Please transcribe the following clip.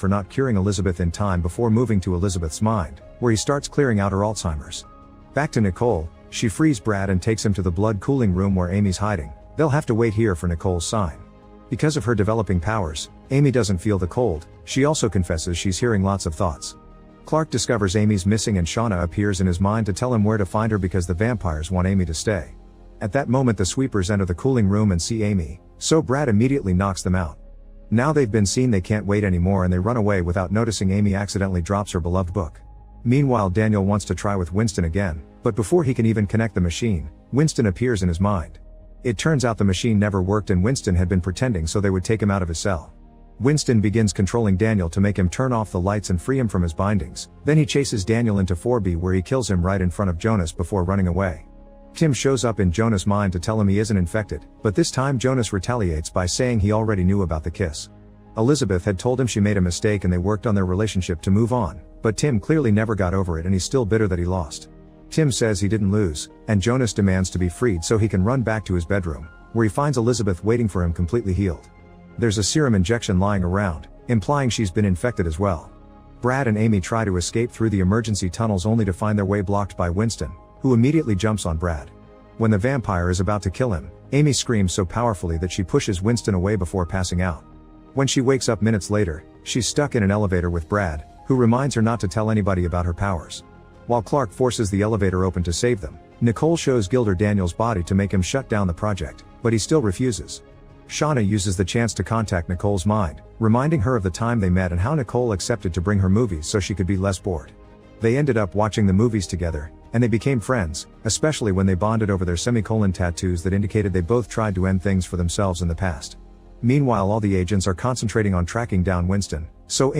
for not curing Elizabeth in time before moving to Elizabeth's mind, where he starts clearing out her Alzheimer's. Back to Nicole, she frees Brad and takes him to the blood cooling room where Amy's hiding. They'll have to wait here for Nicole's sign. Because of her developing powers, Amy doesn't feel the cold. She also confesses she's hearing lots of thoughts. Clark discovers Amy's missing and Shauna appears in his mind to tell him where to find her because the vampires want Amy to stay. At that moment the sweepers enter the cooling room and see Amy, so Brad immediately knocks them out. Now they've been seen, they can't wait anymore and they run away without noticing Amy accidentally drops her beloved book. Meanwhile Daniel wants to try with Winston again, but before he can even connect the machine, Winston appears in his mind. It turns out the machine never worked and Winston had been pretending so they would take him out of his cell. Winston begins controlling Daniel to make him turn off the lights and free him from his bindings. Then he chases Daniel into 4B where he kills him right in front of Jonas before running away. Tim shows up in Jonas' mind to tell him he isn't infected, but this time Jonas retaliates by saying he already knew about the kiss. Elizabeth had told him she made a mistake and they worked on their relationship to move on, but Tim clearly never got over it and he's still bitter that he lost. Tim says he didn't lose, and Jonas demands to be freed so he can run back to his bedroom, where he finds Elizabeth waiting for him completely healed. There's a serum injection lying around, implying she's been infected as well. Brad and Amy try to escape through the emergency tunnels only to find their way blocked by Winston, who immediately jumps on Brad. When the vampire is about to kill him, Amy screams so powerfully that she pushes Winston away before passing out. When she wakes up minutes later, she's stuck in an elevator with Brad, who reminds her not to tell anybody about her powers. While Clark forces the elevator open to save them, Nicole shows Gilder Daniel's body to make him shut down the project, but he still refuses. Shauna uses the chance to contact Nicole's mind, reminding her of the time they met and how Nicole accepted to bring her movies so she could be less bored. They ended up watching the movies together, and they became friends, especially when they bonded over their semicolon tattoos that indicated they both tried to end things for themselves in the past. Meanwhile all the agents are concentrating on tracking down Winston, so